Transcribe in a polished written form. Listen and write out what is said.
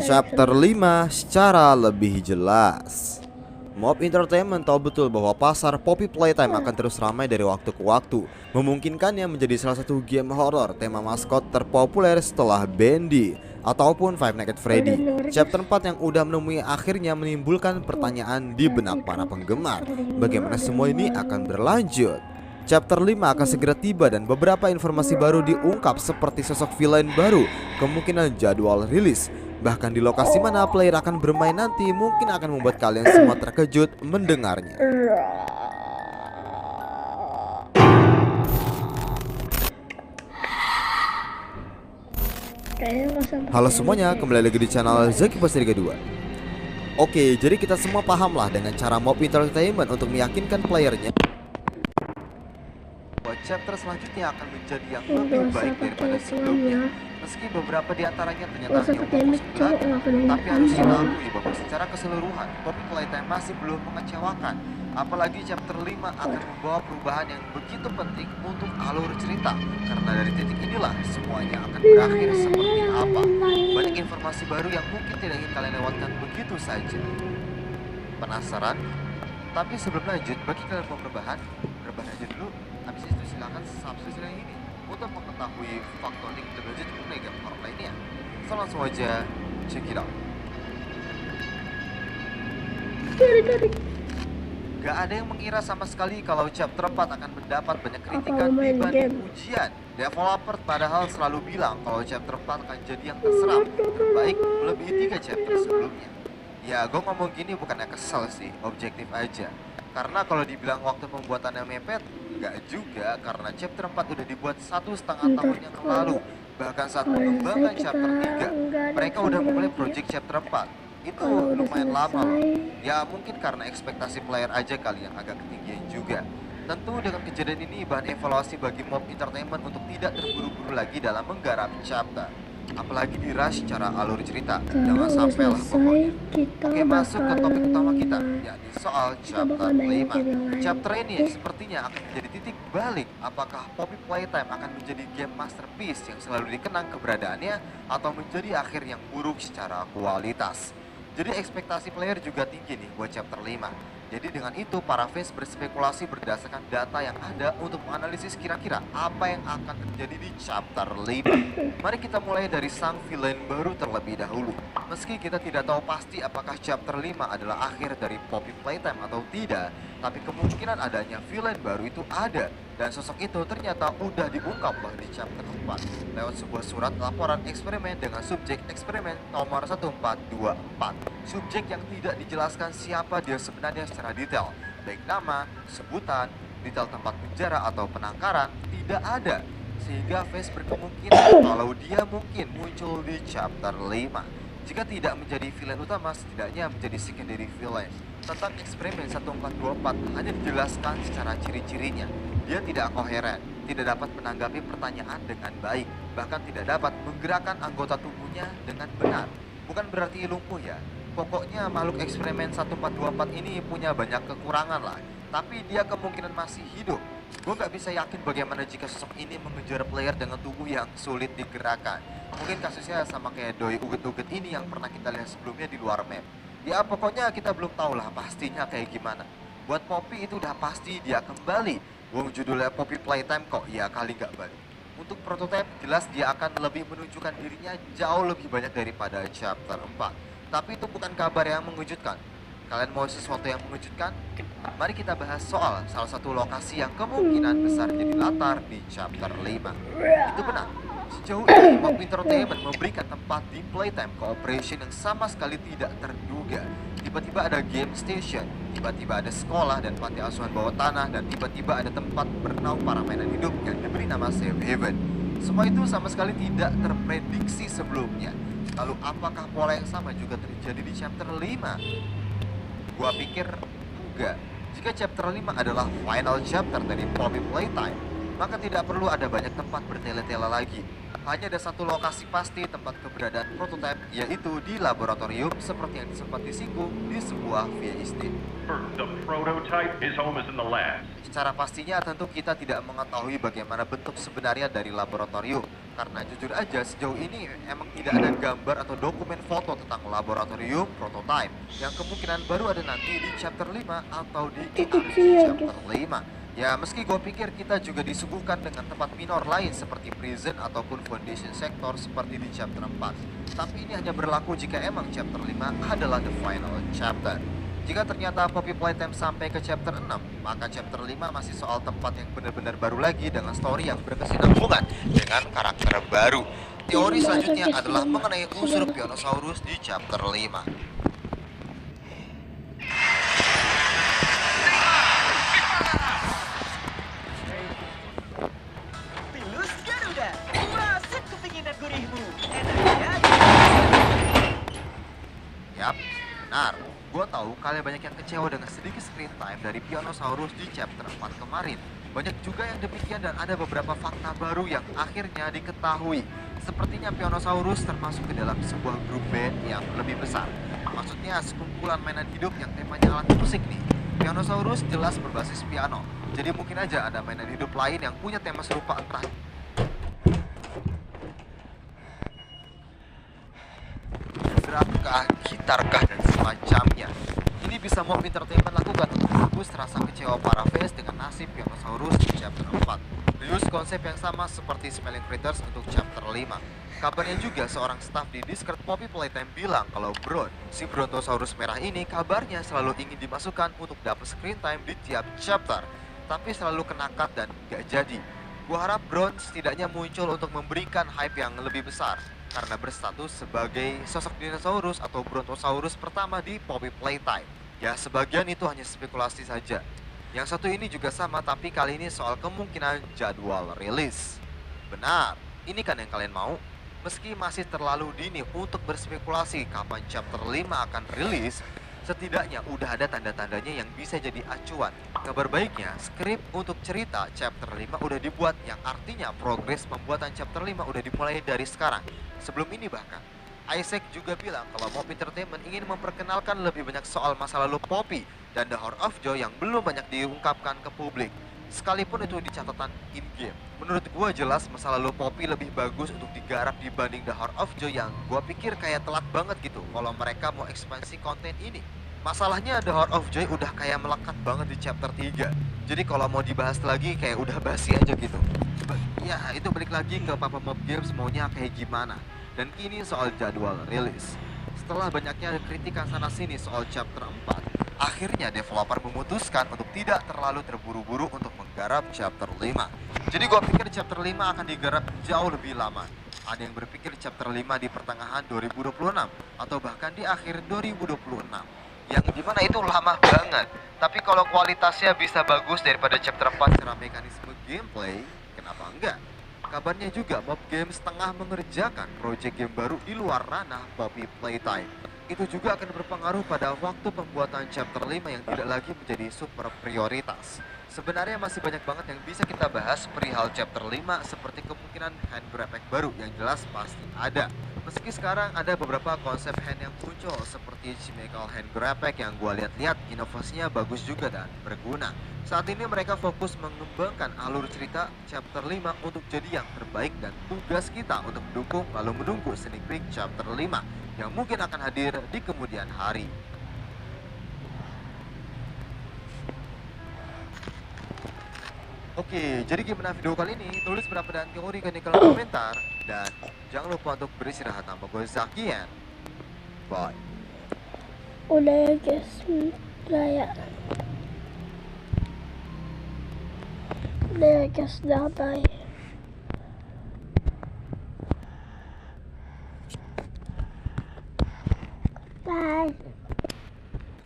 Chapter 5 secara lebih jelas. Mob Entertainment tahu betul bahwa pasar Poppy Playtime akan terus ramai dari waktu ke waktu, memungkinkannya menjadi salah satu game horor tema maskot terpopuler setelah Bendy ataupun Five Nights at Freddy. Chapter 4 yang udah menemui akhirnya menimbulkan pertanyaan di benak para penggemar, bagaimana semua ini akan berlanjut. Chapter 5 akan segera tiba dan beberapa informasi baru diungkap seperti sosok villain baru, kemungkinan jadwal rilis, bahkan di lokasi mana player akan bermain nanti mungkin akan membuat kalian semua terkejut mendengarnya. Halo semuanya, kembali lagi di channel Zaki Pasir 2. Oke, jadi kita semua paham lah dengan cara Mob Entertainment untuk meyakinkan playernya bahwa chapter selanjutnya akan menjadi yang lebih baik daripada sebelumnya. Meski beberapa di antaranya ternyata hanya fokus tapi harus diakui bahwa secara keseluruhan Poppy Playtime masih belum mengecewakan. Apalagi chapter 5 akan membawa perubahan yang begitu penting untuk alur cerita, karena dari titik inilah semuanya akan berakhir seperti apa. Banyak informasi baru yang mungkin tidak ingin kalian lewatkan begitu saja. Penasaran? Tapi sebelum lanjut, bagi kalian mau rebahan aja dulu. Habis itu silakan subscribe channel ini untuk mengetahui faktonik lebih lanjut mengenai game horror lainnya. So langsung aja check it out. Gak ada yang mengira sama sekali kalau chapter 4 akan mendapat banyak kritikan dibanding ujian. Developer padahal selalu bilang kalau chapter 4 akan jadi yang terseram, terbaik melebihi 3 chapter sebelumnya. Ya, gue ngomong gini bukannya kesel sih, objektif aja. Karena kalau dibilang waktu pembuatannya mepet, enggak juga, karena chapter 4 udah dibuat 1,5 tahun yang lalu. Bahkan saat mengembangkan chapter 3, mereka udah memulai project chapter 4. Itu lumayan lama loh. Ya mungkin karena ekspektasi player aja kali yang agak ketinggian juga. Tentu dengan kejadian ini bahan evaluasi bagi Mob Entertainment untuk tidak terburu-buru lagi dalam menggarap chapter, apalagi di rush secara alur cerita. Jangan sampai lah pokoknya. Oke, masuk ke topik utama kita, yakni soal chapter 5. Chapter ini sepertinya akan menjadi titik balik. Apakah Poppy Playtime akan menjadi game masterpiece yang selalu dikenang keberadaannya, atau menjadi akhir yang buruk secara kualitas? Jadi ekspektasi player juga tinggi nih buat chapter 5. Jadi dengan itu para fans berspekulasi berdasarkan data yang ada untuk menganalisis kira-kira apa yang akan terjadi di chapter 5. Mari kita mulai dari sang villain baru terlebih dahulu. Meski kita tidak tahu pasti apakah chapter 5 adalah akhir dari Poppy Playtime atau tidak, tapi kemungkinan adanya villain baru itu ada. Dan sosok itu ternyata udah diungkap loh di chapter 4 lewat sebuah surat laporan eksperimen dengan subjek eksperimen nomor 1424. Subjek yang tidak dijelaskan siapa dia sebenarnya secara detail, baik nama, sebutan, detail tempat penjara atau penangkaran tidak ada. Sehingga fans berkemungkinan kalau dia mungkin muncul di chapter 5. Jika tidak menjadi villain utama, setidaknya menjadi secondary villain. Tentang eksperimen 1424 hanya dijelaskan secara ciri-cirinya. Dia tidak koheren, tidak dapat menanggapi pertanyaan dengan baik, bahkan tidak dapat menggerakkan anggota tubuhnya dengan benar. Bukan berarti lumpuh ya. Pokoknya makhluk eksperimen 1424 ini punya banyak kekurangan lah, tapi dia kemungkinan masih hidup. Gue gak bisa yakin bagaimana jika sosok ini mengejar player dengan tubuh yang sulit digerakkan. Mungkin kasusnya sama kayak doi uget-uget ini yang pernah kita lihat sebelumnya di luar map. Ya pokoknya kita belum tahu lah pastinya kayak gimana. Buat Poppy itu udah pasti dia kembali. Wong judulnya Poppy Playtime kok, ya kali gak balik. Untuk prototype jelas dia akan lebih menunjukkan dirinya jauh lebih banyak daripada chapter 4. Tapi itu bukan kabar yang mengejutkan. Kalian mau sesuatu yang mengejutkan? Mari kita bahas soal salah satu lokasi yang kemungkinan besar jadi latar di chapter 5. Itu benar. Sejauh ini Mob Entertainment memberikan tempat di Playtime Cooperation yang sama sekali tidak terduga. Tiba-tiba ada game station, tiba-tiba ada sekolah dan panti asuhan bawah tanah, dan tiba-tiba ada tempat bernaung para mainan hidup yang diberi nama Safe Haven. Semua itu sama sekali tidak terprediksi sebelumnya. Lalu apakah pola yang sama juga terjadi di chapter 5? Gua pikir enggak. Jika chapter 5 adalah final chapter dari Poppy Playtime, maka tidak perlu ada banyak tempat bertele-tele lagi. Hanya ada satu lokasi pasti tempat keberadaan prototipe, yaitu di laboratorium seperti yang sempat disinggung di sebuah via istin. The prototype, his home is in the lab. Secara pastinya tentu kita tidak mengetahui bagaimana bentuk sebenarnya dari laboratorium, karena jujur aja sejauh ini emang tidak ada gambar atau dokumen foto tentang laboratorium prototype, yang kemungkinan baru ada nanti di chapter 5 atau di ARC chapter 5. Ya, meski gue pikir kita juga disuguhkan dengan tempat minor lain seperti prison ataupun foundation sector seperti di chapter 4. Tapi ini hanya berlaku jika emang chapter 5 adalah the final chapter. Jika ternyata Poppy Playtime sampai ke chapter 6, maka chapter 5 masih soal tempat yang benar-benar baru lagi dengan story yang berkesinambungan dengan karakter baru. Teori selanjutnya adalah mengenai unsur Pionosaurus di chapter 5. Yap, benar. Gue tahu kalian banyak yang kecewa dengan sedikit screen time dari Pionosaurus di chapter 4 kemarin. Banyak juga yang demikian dan ada beberapa fakta baru yang akhirnya diketahui. Sepertinya Pionosaurus termasuk ke dalam sebuah grup band yang lebih besar. Maksudnya sekumpulan mainan hidup yang temanya alat musik nih. Pionosaurus jelas berbasis piano. Jadi mungkin aja ada mainan hidup lain yang punya tema serupa entah gitarkah dan semacamnya. Ini bisa Mob Entertainment lakukan untuk menembus rasa kecewa para fans dengan nasib Pionosaurus di chapter 4. Reuse konsep yang sama seperti Smelling Critters untuk chapter 5. Kabarnya juga seorang staff di Discord Poppy Playtime bilang kalau si Brontosaurus merah ini kabarnya selalu ingin dimasukkan untuk dapat screen time di tiap chapter, tapi selalu kena cut dan gak jadi. Gua harap setidaknya muncul untuk memberikan hype yang lebih besar karena berstatus sebagai sosok dinosaurus atau Brontosaurus pertama di Poppy Playtime. Ya, sebagian itu hanya spekulasi saja. Yang satu ini juga sama, tapi kali ini soal kemungkinan jadwal rilis. Benar, ini kan yang kalian mau? Meski masih terlalu dini untuk berspekulasi kapan chapter 5 akan rilis, setidaknya udah ada tanda-tandanya yang bisa jadi acuan. Kabar baiknya, skrip untuk cerita chapter 5 udah dibuat, yang artinya progres pembuatan chapter 5 udah dimulai dari sekarang. Sebelum ini bahkan, Isaac juga bilang kalau Mob Entertainment ingin memperkenalkan lebih banyak soal masa lalu Poppy dan The Heart of Joy yang belum banyak diungkapkan ke publik. Sekalipun itu di catatan in-game. Menurut gua jelas masa lalu Poppy lebih bagus untuk digarap dibanding The Heart of Joy yang gua pikir kayak telat banget gitu kalau mereka mau ekspansi konten ini. Masalahnya The Heart of Joy udah kayak melekat banget di chapter 3. Jadi kalau mau dibahas lagi kayak udah basi aja gitu. Ya itu balik lagi ke Papa Mob Games maunya kayak gimana. Dan ini soal jadwal rilis. Setelah banyaknya kritikan sana sini soal chapter 4, akhirnya developer memutuskan untuk tidak terlalu terburu-buru untuk menggarap chapter 5. Jadi gue pikir chapter 5 akan digarap jauh lebih lama. Ada yang berpikir chapter 5 di pertengahan 2026 atau bahkan di akhir 2026. Yang dimana itu lama banget. Tapi kalau kualitasnya bisa bagus daripada chapter 4 secara mekanisme gameplay, kenapa enggak? Kabarnya juga Mob Games tengah mengerjakan proyek game baru di luar ranah Poppy Playtime. Itu juga akan berpengaruh pada waktu pembuatan chapter 5 yang tidak lagi menjadi super prioritas. Sebenarnya masih banyak banget yang bisa kita bahas perihal chapter 5 seperti kemungkinan hand grab pack baru yang jelas pasti ada. Meski sekarang ada beberapa konsep hand yang muncul seperti Chemical Hand Grab Pack yang gua lihat-lihat inovasinya bagus juga dan berguna. Saat ini mereka fokus mengembangkan alur cerita chapter 5 untuk jadi yang terbaik dan tugas kita untuk mendukung lalu menunggu sneak peek chapter 5 yang mungkin akan hadir di kemudian hari. Oke, jadi gimana video kali ini? Tulis pendapat dan teori ke kolom komentar. Dan jangan lupa untuk beristirahat. Nama gue Zakian. Bye. Udah ya guys, udah ya guys, udah bye.